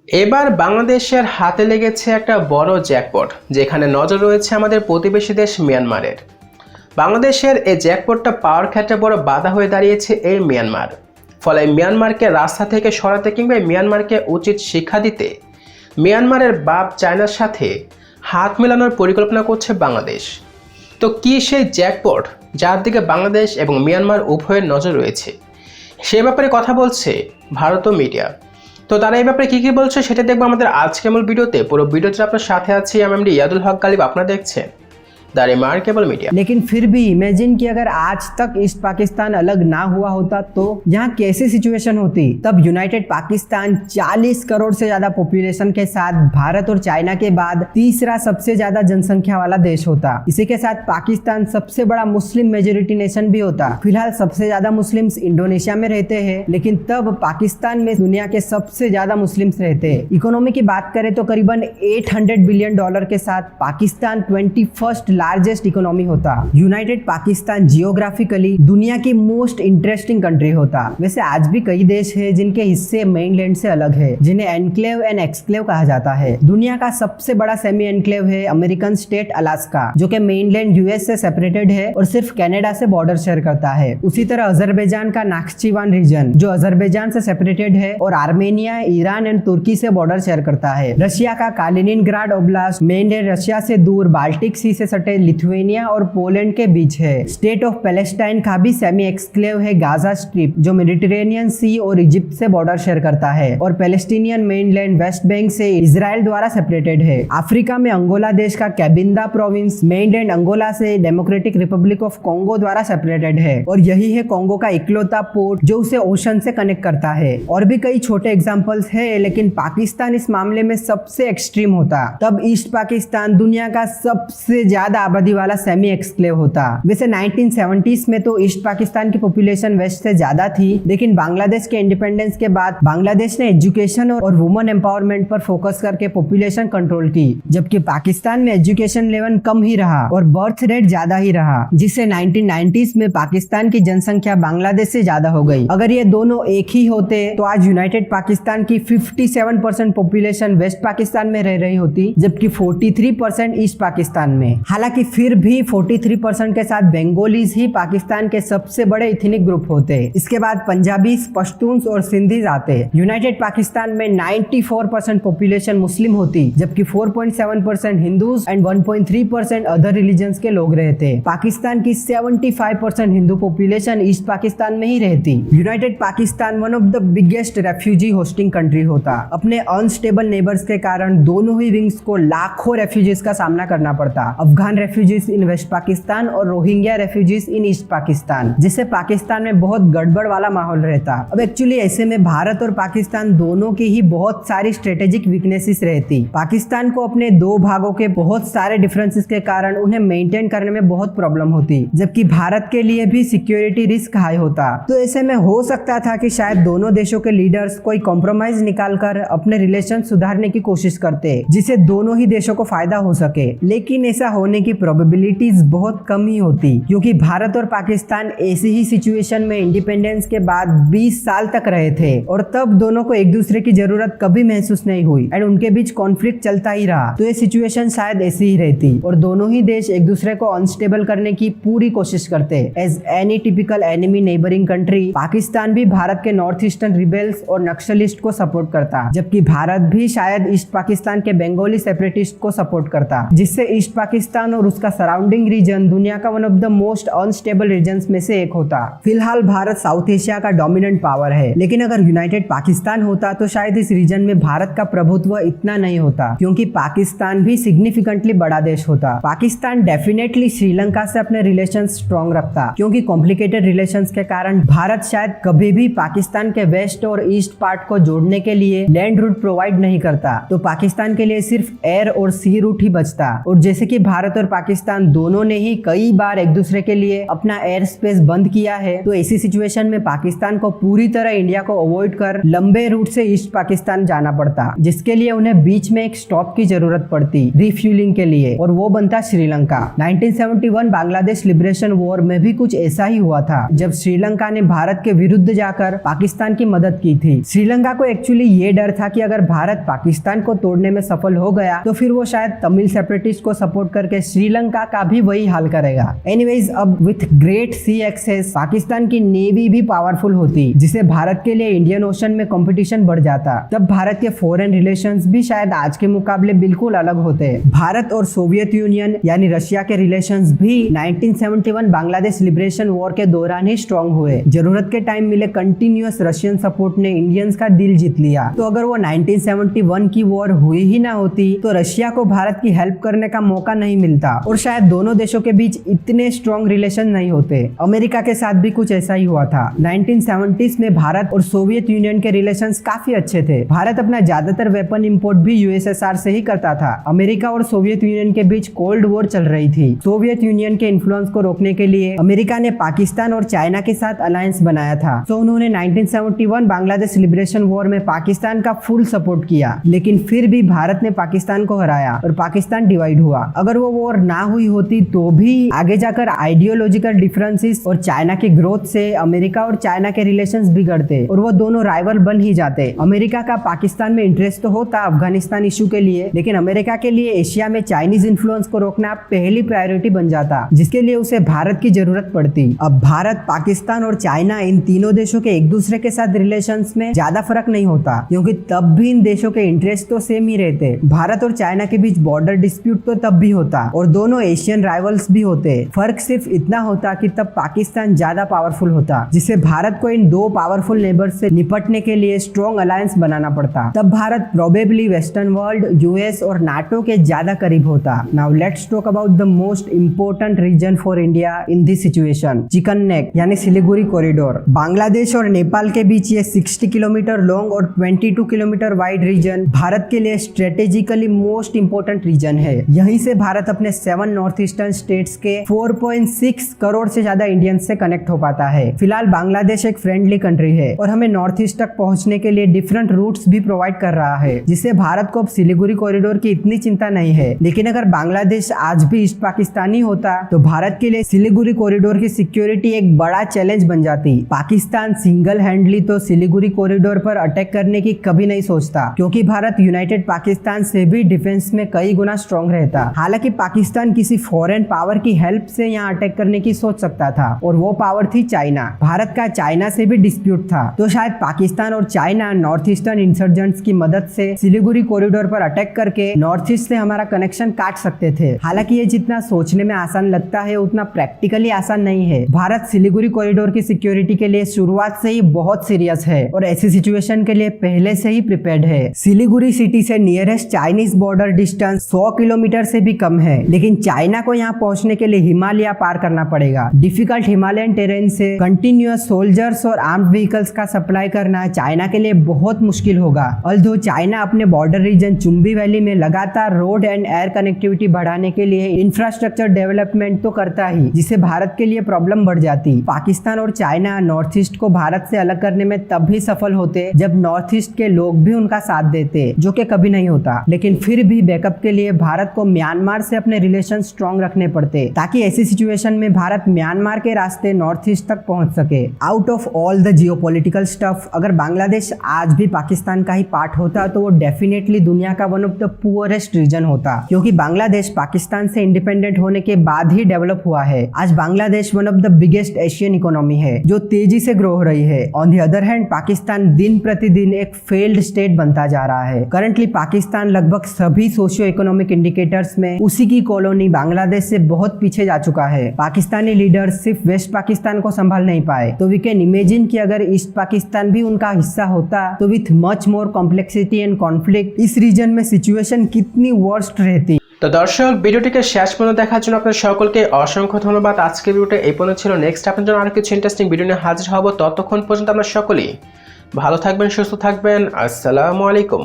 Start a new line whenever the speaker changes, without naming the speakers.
এবার বাংলাদেশের হাতে লেগেছে একটা বড় জ্যাকপট, যেখানে নজর রয়েছে আমাদের প্রতিবেশী দেশ মিয়ানমারের। বাংলাদেশের এই জ্যাকপটটা পাওয়ার ক্ষেত্রে বড় বাধা হয়ে দাঁড়িয়েছে এই মিয়ানমার। ফলে মিয়ানমারকে রাস্তা থেকে সরাতে কিংবা মিয়ানমারকে উচিত শিক্ষা দিতে মিয়ানমারের বাপ চায়নার সাথে হাত মেলানোর পরিকল্পনা করছে বাংলাদেশ। তো কি সেই জ্যাকপট যার দিকে বাংলাদেশ এবং মিয়ানমার উভয়ের নজর রয়েছে, সে ব্যাপারে কথা বলছে ভারতীয় মিডিয়া। তো তারা এই ব্যাপারে কি বলছে সেটা দেখবো আমাদের আজকের মূল ভিডিওতে। পুরো ভিডিওতে আপনার সাথে আছি আমি ইয়াদুল হক গালিব, আপনারা দেখছেন द रिमार्केबल मीडिया।
लेकिन फिर भी इमेजिन कि अगर आज तक ईस्ट पाकिस्तान अलग ना हुआ होता तो यहाँ कैसी सिचुएशन होती। तब यूनाइटेड पाकिस्तान 40 करोड़ से ज्यादा पॉपुलेशन के साथ भारत और चाइना के बाद तीसरा सबसे ज्यादा जनसंख्या वाला देश होता। इसी के साथ पाकिस्तान सबसे बड़ा मुस्लिम मेजोरिटी नेशन भी होता। फिलहाल सबसे ज्यादा मुस्लिम्स इंडोनेशिया में रहते हैं, लेकिन तब पाकिस्तान में दुनिया के सबसे ज्यादा मुस्लिम्स रहते हैं। इकोनॉमी की बात करें तो करीबन $800 बिलियन के साथ पाकिस्तान 21st लार्जेस्ट इकोनॉमी होता। यूनाइटेड पाकिस्तान जियोग्राफिकली दुनिया की मोस्ट इंटरेस्टिंग कंट्री होता। वैसे आज भी कई देश है जिनके हिस्से मेनलैंड से अलग है, जिन्हें एनक्लेव एंड एक्सक्लेव कहा जाता है। दुनिया का सबसे बड़ा सेमी एनक्लेव है अमेरिकन स्टेट अलास्का, जो कि मेनलैंड यूएस से सेपरेटेड है और सिर्फ कनाडा से बॉर्डर शेयर करता है। उसी तरह अजरबैजान का नाख्चिवान रीजन, जो अजरबैजान से सेपरेटेड है और आर्मेनिया, ईरान एंड तुर्की से बॉर्डर शेयर करता है। रशिया का कालिनिनग्राड ओब्लास्ट मेनलैंड रशिया से दूर बाल्टिक सी से सटे लिथुआनिया और पोलैंड के बीच है। स्टेट ऑफ पैलेस्टाइन का भी सेमी एक्सक्लेव है गाजा स्ट्रिप, जो मेडिटेरेनियन सी और इजिप्ट से बॉर्डर शेयर करता है और पैलेस्टीनियन मेनलैंड वेस्ट बैंक से इजराइल द्वारा सेपरेटेड है। अफ्रीका में अंगोला देश का कैबिंदा प्रोविंस मेनलैंड अंगोला से डेमोक्रेटिक रिपब्लिक ऑफ कॉन्गो द्वारा सेपरेटेड है और यही है कॉन्गो का इकलौता पोर्ट जो उसे ओशन से कनेक्ट करता है। और भी कई छोटे एग्जाम्पल्स है, लेकिन पाकिस्तान इस मामले में सबसे एक्सट्रीम होता। तब ईस्ट पाकिस्तान दुनिया का सबसे ज्यादा आबादी वाला सेमी एक्सक्लेव होता। वैसे 1970s में तो ईस्ट पाकिस्तान की पॉपुलेशन वेस्ट से ज्यादा थी, लेकिन बांग्लादेश के इंडिपेंडेंस के बाद बांग्लादेश ने एजुकेशन और वुमेन एम्पावरमेंट पर फोकस करके पॉपुलेशन कंट्रोल की, जबकि पाकिस्तान में एजुकेशन लेवल कम ही रहा और बर्थ रेट ज्यादा ही रहा, जिससे 1990s में पाकिस्तान की जनसंख्या बांग्लादेश से ज्यादा हो गई। अगर ये दोनों एक ही होते तो आज यूनाइटेड पाकिस्तान की 57% पॉपुलेशन वेस्ट पाकिस्तान में रह रही होती, जबकि 43% ईस्ट पाकिस्तान में। हालांकि फिर भी 43% के साथ बंगालीज ही पाकिस्तान के सबसे बड़े इथनिक ग्रुप होते। इसके बाद पंजाबीज, पश्तून्स और सिंधीज आते। यूनाइटेड पाकिस्तान में 94% पॉपुलेशन मुस्लिम होती, जबकि 4.7% हिंदूज एंड 1.3% अदर रिलीजन्स के लोग रहते। पाकिस्तान की 75% हिंदू पॉपुलेशन ईस्ट पाकिस्तान में ही रहती। United Pakistan one of the biggest refugee hosting country होता। अपने अनस्टेबल नेबर्स के कारण दोनों ही विंग्स को लाखों रेफ्यूजीज का सामना करना पड़ता। अफगान रेफ्यूजीज इन वेस्ट पाकिस्तान और रोहिंग्या रेफ्यूजीज इन ईस्ट पाकिस्तान, जिससे पाकिस्तान में बहुत गड़बड़ वाला माहौल रहता। अब एक्चुअली ऐसे में भारत और पाकिस्तान दोनों की ही बहुत सारी स्ट्रेटेजिक वीकनेसेस रहती। पाकिस्तान को अपने दो भागों के बहुत सारे डिफरेंसेस के कारण उन्हें मेंटेन करने में बहुत प्रॉब्लम होती, जबकि भारत के लिए भी सिक्योरिटी रिस्क हाई होता। तो ऐसे में हो सकता था कि शायद दोनों देशों के लीडर्स कोई कॉम्प्रोमाइज निकालकर अपने रिलेशन सुधारने की कोशिश करते, जिससे दोनों ही देशों को फायदा हो सके। लेकिन ऐसा होने की प्रोबेबिलिटीज बहुत कम ही होती, क्योंकि भारत और पाकिस्तान ऐसी ही सिचुएशन में इंडिपेंडेंस के बाद 20 साल तक रहे थे और तब दोनों को एक दूसरे की जरूरत कभी महसूस नहीं हुई एंड उनके बीच कॉन्फ्लिक्ट चलता ही रहा। तो ये सिचुएशन शायद ऐसी ही रहती और दोनों ही देश एक दूसरे को अनस्टेबल करने की पूरी कोशिश करते। As any typical enemy neighbouring country, Pakistan भी भारत के नॉर्थ ईस्टर्न रिबेल्स और नक्सलिस्ट को सपोर्ट करता, जबकि भारत भी शायद ईस्ट पाकिस्तान के बंगाली सेपरेटिस्ट को सपोर्ट करता, जिससे ईस्ट पाकिस्तान और उसका सराउंडिंग रीजन दुनिया का one of the most unstable regions में से एक होता। फिलहाल भारत साउथ एशिया का डोमिनेंट पावर है, लेकिन अगर यूनाइटेड पाकिस्तान होता तो शायद इस रीजन में भारत का प्रभुत्व इतना नहीं होता, क्योंकि पाकिस्तान भी सिग्निफिकेंटली बड़ा देश होता। पाकिस्तान डेफिनेटली श्रीलंका से अपने रिलेशन स्ट्रॉन्ग रखता, क्योंकि कॉम्प्लिकेटेड रिलेशंस के कारण भारत शायद कभी भी पाकिस्तान के वेस्ट और ईस्ट पार्ट को जोड़ने के लिए लैंड रूट प्रोवाइड नहीं करता। तो पाकिस्तान के लिए सिर्फ एयर और सी रूट ही बचता। और जैसे कि भारत और और पाकिस्तान दोनों ने ही कई बार एक दूसरे के लिए अपना एयर स्पेस बंद किया है, तो ऐसी सिचुएशन में पाकिस्तान को पूरी तरह इंडिया को अवॉइड कर लंबे रूट से ईस्ट पाकिस्तान जाना पड़ता, जिसके लिए उन्हें बीच में एक स्टॉप की जरूरत पड़ती रिफ्यूलिंग के लिए, और वो बनता श्रीलंका। 1971 बांग्लादेश लिबरेशन वॉर में भी कुछ ऐसा ही हुआ था, जब श्रीलंका ने भारत के विरुद्ध जाकर पाकिस्तान की मदद की थी। श्रीलंका को एक्चुअली ये डर था कि अगर भारत पाकिस्तान को तोड़ने में सफल हो गया तो फिर वो शायद तमिल सेपरेटिस्ट को सपोर्ट करके श्रीलंका का भी वही हाल करेगा। एनीवेज, अब with great sea access Pakistan की नेवी भी पावरफुल होती, जिसे भारत के लिए इंडियन ओशन में कंपटीशन बढ़ जाता। तब भारत के फॉरेन रिलेशंस भी शायद आज के मुकाबले बिल्कुल अलग होते। भारत और सोवियत यूनियन यानी रशिया के रिलेशंस भी 1971 बांग्लादेश लिबरेशन वॉर के दौरान ही स्ट्रांग हुए। जरूरत के टाइम मिले कंटिन्यूअस रशियन सपोर्ट ने इंडियंस का दिल जीत लिया। तो अगर वो 1971 की वॉर हुई ही ना होती तो रशिया को भारत की हेल्प करने का मौका नहीं मिलता और शायद दोनों देशों के बीच इतने स्ट्रांग रिलेशन नहीं होते। अमेरिका के साथ भी कुछ ऐसा ही हुआ था। 1970s में भारत और सोवियत यूनियन के रिलेशंस काफी अच्छे थे। भारत अपना ज्यादातर वेपन इंपोर्ट भी यूएसएसआर से ही करता था। अमेरिका और सोवियत यूनियन के बीच कोल्ड वॉर चल रही थी। सोवियत यूनियन के इन्फ्लुएंस को रोकने के लिए अमेरिका ने पाकिस्तान और चाइना के साथ अलायंस बनाया था। तो उन्होंने 1971 बांग्लादेश लिबरेशन वॉर में पाकिस्तान का फुल सपोर्ट किया, लेकिन फिर भी भारत ने पाकिस्तान को हराया और पाकिस्तान डिवाइड हुआ। अगर वो वॉर ना हुई होती तो भी आगे जाकर आइडियोलॉजिकल डिफरेंसेस और चाइना की ग्रोथ से अमेरिका और चाइना के रिलेशंस बिगड़ते और वो दोनों राइवल बन ही जाते। अमेरिका का पाकिस्तान में इंटरेस्ट तो होता अफगानिस्तान इशू के लिए, लेकिन अमेरिका के लिए एशिया में चाइनीज इन्फ्लुएंस को रोकना पहली प्रायोरिटी बन जाता, जिसके लिए उसे भारत की जरूरत पड़ती। अब भारत, पाकिस्तान और चाइना, इन तीनों देशों के एक दूसरे के साथ रिलेशंस में ज्यादा फर्क नहीं होता, क्योंकि तब भी इन देशों के इंटरेस्ट तो सेम ही रहते। भारत और चाइना के बीच बॉर्डर डिस्प्यूट तो तब भी होता और दोनों एशियन राइवल्स भी होते। फर्क सिर्फ इतना होता कि तब पाकिस्तान ज्यादा पावरफुल होता, जिससे भारत को इन दो पावरफुल नेबर्स से निपटने के लिए स्ट्रॉन्ग अलायंस बनाना पड़ता। तब Bharat probably western world, US और नाटो के ज्यादा करीब होता। Now let's talk about the most important region for India in this situation, chicken neck यानी सिलीगुड़ी कॉरिडोर। बांग्लादेश और नेपाल के बीच ये 60 किलोमीटर लॉन्ग और 22 किलोमीटर वाइड रीजन भारत के लिए स्ट्रेटेजिकली मोस्ट इंपोर्टेंट रीजन है। यहीं से भारत अपने 7 नॉर्थ ईस्टर्न स्टेट्स के 4.6 करोड़ से ज्यादा इंडियंस से कनेक्ट हो पाता है। फिलहाल बांग्लादेश एक फ्रेंडली कंट्री है और हमें नॉर्थ ईस्ट तक पहुंचने के लिए डिफरेंट रूट्स भी प्रोवाइड कर रहा है, जिससे भारत को अब सिलीगुड़ी कॉरिडोर की इतनी चिंता नहीं है। लेकिन अगर बांग्लादेश आज भी ईस्ट पाकिस्तानी होता तो भारत के लिए सिलीगुड़ी कॉरिडोर की सिक्योरिटी एक बड़ा चैलेंज बन जाती। पाकिस्तान सिंगल हैंडली तो सिलीगुड़ी कॉरिडोर पर अटैक करने की कभी नहीं सोचता, क्योंकि भारत यूनाइटेड पाकिस्तान से भी डिफेंस में कई गुना स्ट्रॉन्ग रहता। हालांकि पाकिस्तान किसी फॉरेन पावर की हेल्प से यहाँ अटैक करने की सोच सकता था, और वो पावर थी चाइना। भारत का चाइना से भी डिस्प्यूट था, तो शायद पाकिस्तान और चाइना नॉर्थ ईस्टर्न इंसर्जेंट्स की मदद से सिलीगुड़ी कॉरिडोर पर अटैक करके नॉर्थ ईस्ट से हमारा कनेक्शन काट सकते थे। हालांकि ये जितना सोचने में आसान लगता है उतना प्रैक्टिकली आसान नहीं है। भारत सिलीगुड़ी कॉरिडोर की सिक्योरिटी के लिए शुरुआत से ही बहुत सीरियस है और ऐसी सिचुएशन के लिए पहले से ही प्रिपेयर्ड है। सिलीगुड़ी सिटी से nearest Chinese border distance 100 kilometre से भी कम है, लेकिन चाइना को यहाँ पहुंचने के लिए हिमालय पार करना पड़ेगा। डिफिकल्ट हिमालयन टेरेन से कंटिन्यूअस सोल्जर्स और आर्म्ड व्हीकल्स का सप्लाई करना चाइना के लिए बहुत मुश्किल होगा। ऑल्दो चाइना अपने बॉर्डर रीजन चुम्बी वैली में लगातार रोड एंड एयर कनेक्टिविटी बढ़ाने के लिए इंफ्रास्ट्रक्चर डेवलपमेंट तो करता ही, जिससे भारत के लिए प्रॉब्लम बढ़ जाती। पाकिस्तान और चाइना नॉर्थ ईस्ट को भारत से अलग करने में तब भी सफल होते जब नॉर्थ ईस्ट के लोग भी उनका साथ देते, जो कि कभी नहीं होता। लेकिन फिर भी बैकअप के लिए भारत को म्यांमार से अपने रिलेशन स्ट्रॉन्ग रखने पड़ते, ताकि ऐसी सिचुएशन में भारत म्यांमार के रास्ते नॉर्थ ईस्ट तक पहुंच सके। Out of all the geopolitical stuff, अगर बांग्लादेश आज भी पाकिस्तान का ही पार्ट होता तो वो डेफिनेटली दुनिया का one of the poorest region होता, क्योंकि बांग्लादेश पाकिस्तान से इंडिपेंडेंट होने के बाद ही डेवलप हुआ है। आज Bangladesh one of the biggest Asian economy है, जो तेजी से ग्रो हो रही है। On the other hand Pakistan दिन प्रतिदिन एक फेल्ड स्टेट बनता जा रहा है। करंटली पाकिस्तान लगभग सभी सोशियो इकोनॉमिक इंडिकेटर्स में उसी की कॉलोनी बांग्लादेश से बहुत पीछे जा चुका है। पाकिस्तानी लीडर्स सिर्फ वेस्ट पाकिस्तान को संभाल नहीं पाए, तो वी कैन इमेजिन कि अगर ईस्ट पाकिस्तान भी उनका हिस्सा होता तो with much more complexity and conflict इस रीजन में सिचुएशन कितनी वर्स्ट रहती।
তো দর্শক, ভিডিওটিকে শেষ পর্যন্ত দেখার জন্য আপনাদের সকলকে অসংখ্য ধন্যবাদ। আজকের ভিডিওটা এই পর্যন্ত ছিল। নেক্সট আপনার জন্য আরো কিছু ইন্টারেস্টিং ভিডিও নিয়ে হাজির হব। ততক্ষণ পর্যন্ত আমরা সকলেই ভালো থাকবেন, সুস্থ থাকবেন। আসসালামু আলাইকুম।